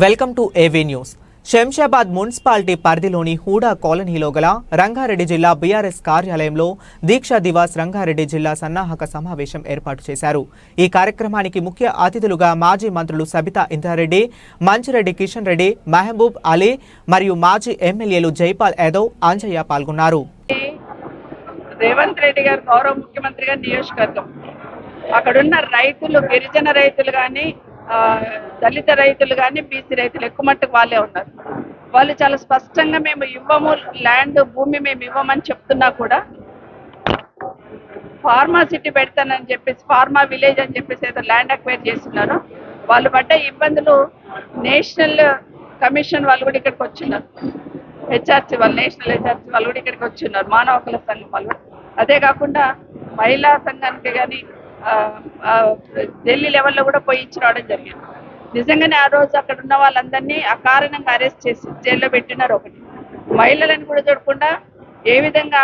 Welcome to AV news. Shamshabad municipality పరిధిలోని హూడా కాలనీలో గల రంగారెడ్డి జిల్లా బీఆర్ఎస్ కార్యాలయంలో దీక్షా దివాస్ రంగారెడ్డి జిల్లా సన్నాహక సమావేశం ఏర్పాటు చేశారు. ఈ కార్యక్రమానికి ముఖ్య అతిథులుగా మాజీ మంత్రులు సబితా ఇంద్రారెడ్డి, మంచిరెడ్డి కిషన్ రెడ్డి, మహబూబ్ అలీ మరియు మాజీ ఎమ్మెల్యేలు జైపాల్ యాదవ్, అంజయ్య పాల్గొన్నారు. రేవంత్ రెడ్డి గారు గౌరవ ముఖ్యమంత్రిగా నియోజకవర్గం అక్కడున్న రైతులు, గిరిజన రైతులు కానీ, దళిత రైతులు కానీ, బీసీ రైతులు ఎక్కువ మట్టుకు వాళ్ళే ఉన్నారు. వాళ్ళు చాలా స్పష్టంగా మేము ఇవ్వము, ల్యాండ్ భూమి మేము ఇవ్వమని చెప్తున్నా కూడా ఫార్మా సిటీ పెడతానని చెప్పేసి, ఫార్మా విలేజ్ అని చెప్పేసి ఏదో ల్యాండ్ అక్వైర్ చేస్తున్నారు. వాళ్ళు పడ్డ ఇబ్బందులు నేషనల్ కమిషన్ వాళ్ళు కూడా ఇక్కడికి వచ్చిన్నారు. హెచ్ఆర్సీ వాళ్ళు, నేషనల్ హెచ్ఆర్సీ వాళ్ళు కూడా ఇక్కడికి వచ్చిన్నారు, మానవ హక్కుల సంఘం వాళ్ళు. అదే కాకుండా మహిళా సంఘానికి కానీ ఢిల్లీ లెవెల్లో కూడా పోయి ఇచ్చి రావడం జరిగింది. నిజంగానే ఆ రోజు అక్కడ ఉన్న వాళ్ళందరినీ అకారణంగా అరెస్ట్ చేసి జైల్లో పెట్టినారు. ఒకటి మహిళలను కూడా చూడకుండా ఏ విధంగా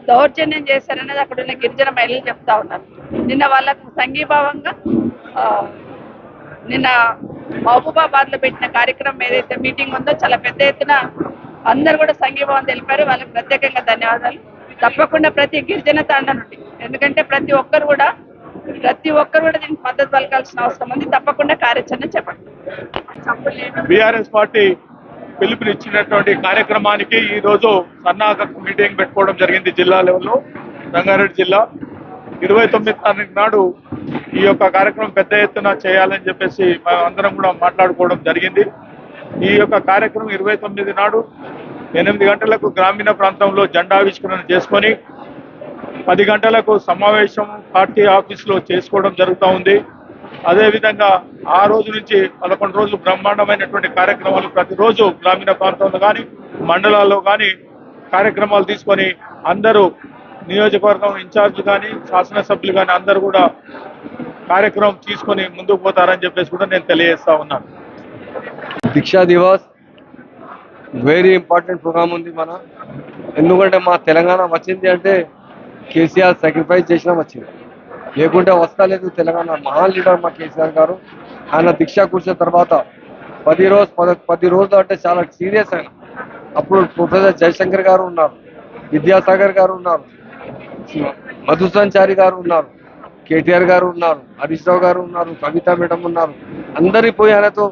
దౌర్జన్యం చేశారనేది అక్కడ ఉన్న గిరిజన మహిళలు చెప్తా ఉన్నారు. నిన్న వాళ్ళకు సంఘీభావంగా నిన్న మహబూబాబాద్ లో పెట్టిన కార్యక్రమం ఏదైతే మీటింగ్ ఉందో చాలా పెద్ద ఎత్తున అందరు కూడా సంఘీభావం తెలిపారు. వాళ్ళకి ప్రత్యేకంగా ధన్యవాదాలు. తప్పకుండా ప్రతి గిరిజన తాండ నుండి, ఎందుకంటే ప్రతి ఒక్కరు కూడా దీనికి మద్దతు పలకాల్సిన అవసరం ఉంది. తప్పకుండా కార్యాచరణ చెప్పండి. బీఆర్ఎస్ పార్టీ పిలుపునిచ్చినటువంటి కార్యక్రమానికి ఈ రోజు సన్నాహక మీటింగ్ పెట్టుకోవడం జరిగింది జిల్లా లెవెల్లో. రంగారెడ్డి జిల్లా 29 తారీఖు నాడు ఈ యొక్క కార్యక్రమం పెద్ద ఎత్తున చేయాలని చెప్పేసి మనం అందరం కూడా మాట్లాడుకోవడం జరిగింది. ఈ యొక్క కార్యక్రమం 29 నాడు 8 గంటలకు గ్రామీణ ప్రాంతంలో జెండావిష్కరణ చేసుకొని 10 గంటలకు సమావేశం పార్టీ ఆఫీసులో చేసుకోవడం జరుగుతూ ఉంది. అదేవిధంగా ఆ రోజు నుంచి 11 రోజులు బ్రహ్మాండమైనటువంటి కార్యక్రమాలు ప్రతిరోజు గ్రామీణ ప్రాంతంలో కానీ, మండలాల్లో కానీ కార్యక్రమాలు తీసుకొని అందరూ నియోజకవర్గం ఇన్ఛార్జీలు కానీ, శాసనసభ్యులు కానీ అందరూ కూడా కార్యక్రమం తీసుకొని ముందుకు పోతారని చెప్పేసి కూడా నేను తెలియజేస్తా ఉన్నాను. దీక్షా దివాస్ వెరీ ఇంపార్టెంట్ ప్రోగ్రామ్ ఉంది మన. ఎందుకంటే మా తెలంగాణ వచ్చింది అంటే కేసీఆర్ సాక్రిఫైస్ చేసినా వచ్చింది, లేకుంటే వస్తలేదు. తెలంగాణ మహాన్ లీడర్ మా కేసీఆర్ గారు. ఆయన దీక్ష కూర్చున్న తర్వాత 10 రోజులు అంటే చాలా సీరియస్ ఆయన. అప్పుడు ప్రొఫెసర్ జయశంకర్ గారు ఉన్నారు, విద్యాసాగర్ గారు ఉన్నారు, మధుసూదన్ చారి గారు ఉన్నారు, కేటీఆర్ గారు ఉన్నారు, హరీష్ రావు గారు ఉన్నారు, కవిత మేడం ఉన్నారు. అందరి పోయి ఆయనతో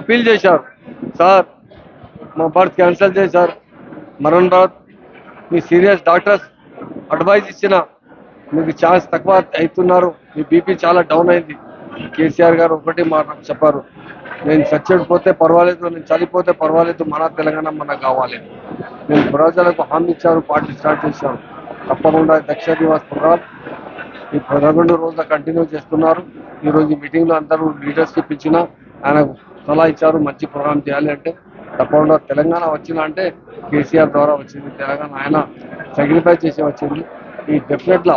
అపీల్ చేశారు, సార్ మా బర్త్ క్యాన్సిల్ చేశారు, మరణ్ బర్త్, మీ సీరియస్ డాక్టర్స్ అడ్వైజ్ ఇచ్చిన మీకు ఛాన్స్ తక్కువ అవుతున్నారు, మీ బీపీ చాలా డౌన్ అయింది. కేసీఆర్ గారు ఒకటి మాట చెప్పారు, నేను చచ్చిపోతే పర్వాలేదు, నేను చనిపోతే పర్వాలేదు, మన తెలంగాణ మనకు కావాలి. నేను ప్రజలకు హామీ ఇచ్చారు, పార్టీ స్టార్ట్ చేశారు. తప్పకుండా దీక్షా దివాస్ ప్రోగ్రాం ఈ 11 రోజులు కంటిన్యూ చేస్తున్నారు. ఈరోజు ఈ మీటింగ్లో అందరూ లీడర్షిప్ ఇచ్చిన ఆయనకు సలహా ఇచ్చారు, మంచి ప్రోగ్రాం చేయాలి అంటే. తప్పకుండా తెలంగాణ వచ్చింది అంటే కేసీఆర్ ద్వారా వచ్చింది, తెలంగాణ ఆయన సాక్రిఫైస్ చేసి వచ్చింది. ఈ డెఫినెట్గా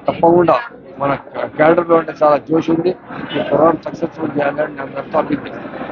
తప్పకుండా మన క్యాడర్లో అంటే చాలా జోష్ ఉంది. ఈ ప్రోగ్రాం సక్సెస్ఫుల్ చేయాలని నేను అందరితో అప్పీల్ చేస్తాను.